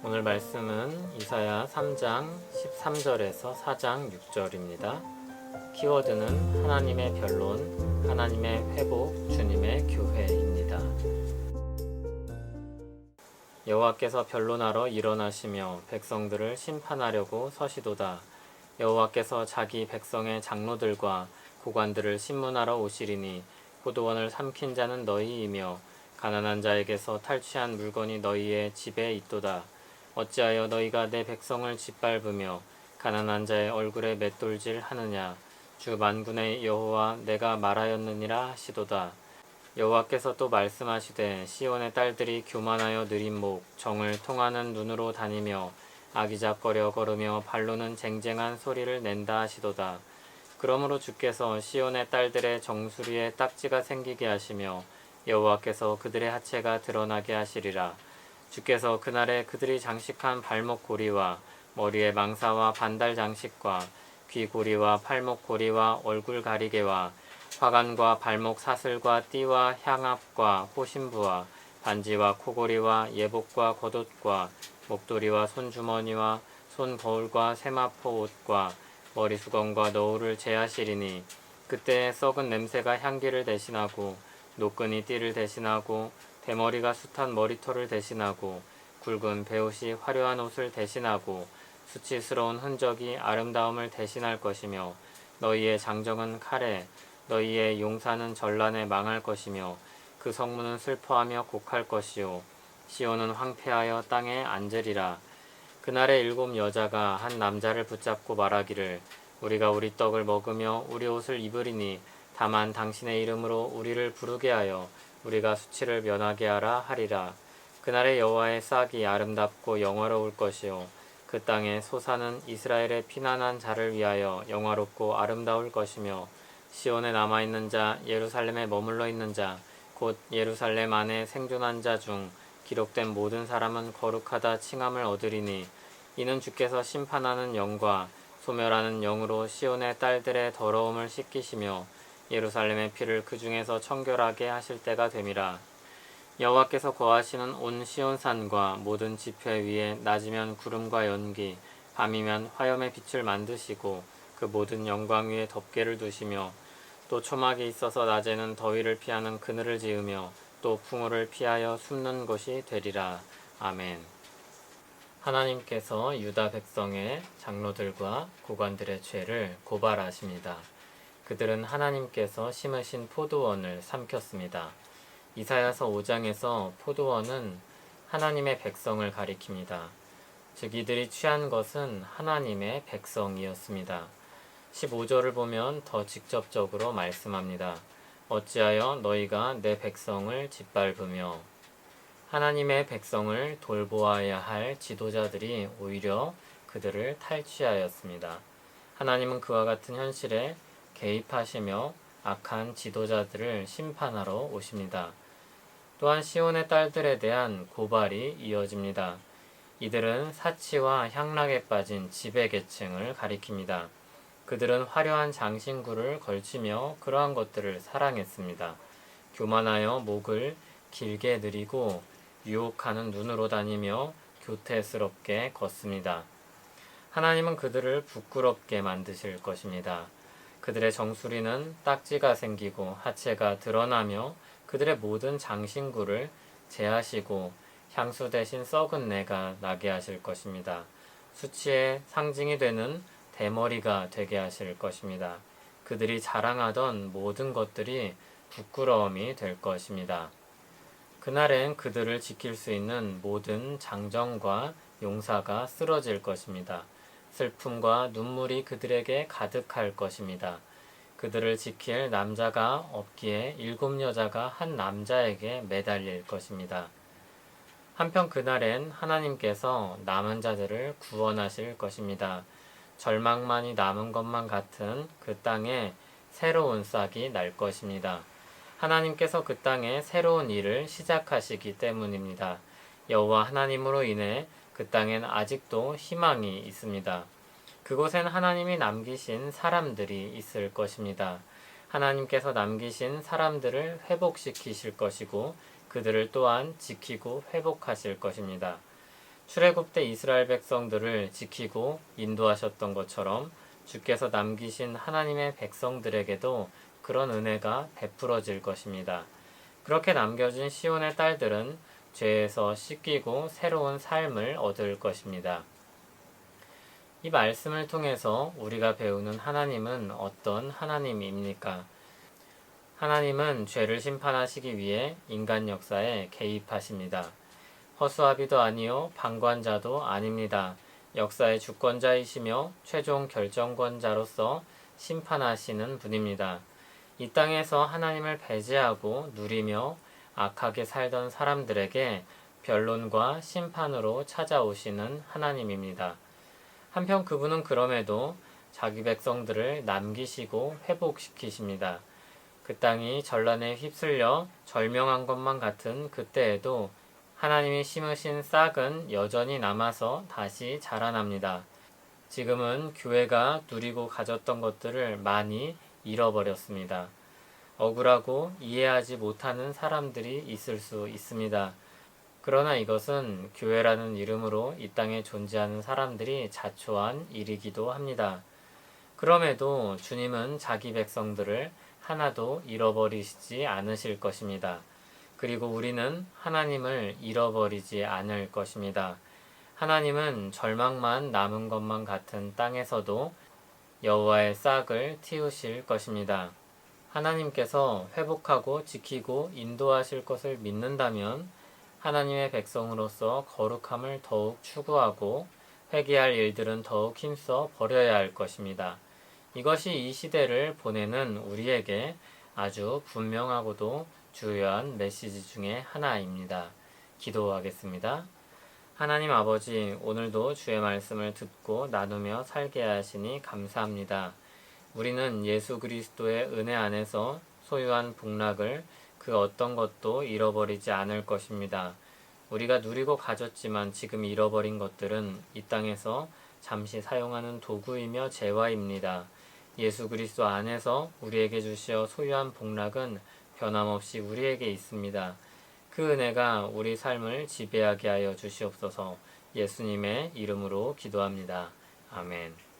오늘 말씀은 이사야 3장 13절에서 4장 6절입니다. 키워드는 하나님의 변론, 하나님의 회복, 주님의 교회입니다. 여호와께서 변론하러 일어나시며 백성들을 심판하려고 서시도다. 여호와께서 자기 백성의 장로들과 고관들을 심문하러 오시리니 포도원을 삼킨 자는 너희이며 가난한 자에게서 탈취한 물건이 너희의 집에 있도다. 어찌하여 너희가 내 백성을 짓밟으며 가난한 자의 얼굴에 맷돌질 하느냐. 주 만군의 여호와 내가 말하였느니라 하시도다. 여호와께서 또 말씀하시되 시온의 딸들이 교만하여 느린 목 정을 통하는 눈으로 다니며 아기작거려 걸으며 발로는 쟁쟁한 소리를 낸다 하시도다. 그러므로 주께서 시온의 딸들의 정수리에 딱지가 생기게 하시며 여호와께서 그들의 하체가 드러나게 하시리라. 주께서 그날에 그들이 장식한 발목 고리와 머리에 망사와 반달 장식과 귀 고리와 팔목 고리와 얼굴 가리개와 화관과 발목 사슬과 띠와 향압과 호신부와 반지와 코고리와 예복과 겉옷과 목도리와 손주머니와 손거울과 세마포 옷과 머리수건과 너울을 제하시리니 그때 썩은 냄새가 향기를 대신하고 노끈이 띠를 대신하고 대머리가 숱한 머리털을 대신하고 굵은 베옷이 화려한 옷을 대신하고 수치스러운 흔적이 아름다움을 대신할 것이며 너희의 장정은 칼에 너희의 용사는 전란에 망할 것이며 그 성문은 슬퍼하며 곡할 것이요 시온은 황폐하여 땅에 앉으리라. 그날에 7 여자가 한 남자를 붙잡고 말하기를 우리가 우리 떡을 먹으며 우리 옷을 입으리니 다만 당신의 이름으로 우리를 부르게 하여 우리가 수치를 면하게 하라 하리라. 그날에 여호와의 싹이 아름답고 영화로울 것이요 그 땅에 솟아는 이스라엘의 피난한 자를 위하여 영화롭고 아름다울 것이며 시온에 남아있는 자 예루살렘에 머물러 있는 자 곧 예루살렘 안에 생존한 자 중 기록된 모든 사람은 거룩하다 칭함을 얻으리니 이는 주께서 심판하는 영과 소멸하는 영으로 시온의 딸들의 더러움을 씻기시며 예루살렘의 피를 그 중에서 청결하게 하실 때가 됨이라. 여호와께서 거하시는 온 시온산과 모든 지폐 위에 낮이면 구름과 연기 밤이면 화염의 빛을 만드시고 그 모든 영광 위에 덮개를 두시며 또 초막이 있어서 낮에는 더위를 피하는 그늘을 지으며 또 풍우를 피하여 숨는 곳이 되리라. 아멘. 하나님께서 유다 백성의 장로들과 고관들의 죄를 고발하십니다. 그들은 하나님께서 심으신 포도원을 삼켰습니다. 이사야서 5장에서 포도원은 하나님의 백성을 가리킵니다. 즉 이들이 취한 것은 하나님의 백성이었습니다. 15절을 보면 더 직접적으로 말씀합니다. 어찌하여 너희가 내 백성을 짓밟으며 하나님의 백성을 돌보아야 할 지도자들이 오히려 그들을 탈취하였습니다. 하나님은 그와 같은 현실에 개입하시며 악한 지도자들을 심판하러 오십니다. 또한 시온의 딸들에 대한 고발이 이어집니다. 이들은 사치와 향락에 빠진 지배계층을 가리킵니다. 그들은 화려한 장신구를 걸치며 그러한 것들을 사랑했습니다. 교만하여 목을 길게 늘이고 유혹하는 눈으로 다니며 교태스럽게 걷습니다. 하나님은 그들을 부끄럽게 만드실 것입니다. 그들의 정수리는 딱지가 생기고 하체가 드러나며 그들의 모든 장신구를 제하시고 향수 대신 썩은 내가 나게 하실 것입니다. 수치의 상징이 되는 대머리가 되게 하실 것입니다. 그들이 자랑하던 모든 것들이 부끄러움이 될 것입니다. 그날엔 그들을 지킬 수 있는 모든 장정과 용사가 쓰러질 것입니다. 슬픔과 눈물이 그들에게 가득할 것입니다. 그들을 지킬 남자가 없기에 7 여자가 한 남자에게 매달릴 것입니다. 한편 그날엔 하나님께서 남은 자들을 구원하실 것입니다. 절망만이 남은 것만 같은 그 땅에 새로운 싹이 날 것입니다. 하나님께서 그 땅에 새로운 일을 시작하시기 때문입니다. 여호와 하나님으로 인해 그 땅엔 아직도 희망이 있습니다. 그곳엔 하나님이 남기신 사람들이 있을 것입니다. 하나님께서 남기신 사람들을 회복시키실 것이고 그들을 또한 지키고 회복하실 것입니다. 출애굽 때 이스라엘 백성들을 지키고 인도하셨던 것처럼 주께서 남기신 하나님의 백성들에게도 그런 은혜가 베풀어질 것입니다. 그렇게 남겨진 시온의 딸들은 죄에서 씻기고 새로운 삶을 얻을 것입니다. 이 말씀을 통해서 우리가 배우는 하나님은 어떤 하나님입니까? 하나님은 죄를 심판하시기 위해 인간 역사에 개입하십니다. 허수아비도 아니요 방관자도 아닙니다. 역사의 주권자이시며 최종 결정권자로서 심판하시는 분입니다. 이 땅에서 하나님을 배제하고 누리며 악하게 살던 사람들에게 변론과 심판으로 찾아오시는 하나님입니다. 한편 그분은 그럼에도 자기 백성들을 남기시고 회복시키십니다. 그 땅이 전란에 휩쓸려 절명한 것만 같은 그때에도 하나님이 심으신 싹은 여전히 남아서 다시 자라납니다. 지금은 교회가 누리고 가졌던 것들을 많이 잃어버렸습니다. 억울하고 이해하지 못하는 사람들이 있을 수 있습니다. 그러나 이것은 교회라는 이름으로 이 땅에 존재하는 사람들이 자초한 일이기도 합니다. 그럼에도 주님은 자기 백성들을 하나도 잃어버리시지 않으실 것입니다. 그리고 우리는 하나님을 잃어버리지 않을 것입니다. 하나님은 절망만 남은 것만 같은 땅에서도 여호와의 싹을 틔우실 것입니다. 하나님께서 회복하고 지키고 인도하실 것을 믿는다면 하나님의 백성으로서 거룩함을 더욱 추구하고 회개할 일들은 더욱 힘써 버려야 할 것입니다. 이것이 이 시대를 보내는 우리에게 아주 분명하고도 중요한 메시지 중에 하나입니다. 기도하겠습니다. 하나님 아버지, 오늘도 주의 말씀을 듣고 나누며 살게 하시니 감사합니다. 우리는 예수 그리스도의 은혜 안에서 소유한 복락을 그 어떤 것도 잃어버리지 않을 것입니다. 우리가 누리고 가졌지만 지금 잃어버린 것들은 이 땅에서 잠시 사용하는 도구이며 재화입니다. 예수 그리스도 안에서 우리에게 주시어 소유한 복락은 변함없이 우리에게 있습니다. 그 은혜가 우리 삶을 지배하게 하여 주시옵소서. 예수님의 이름으로 기도합니다. 아멘.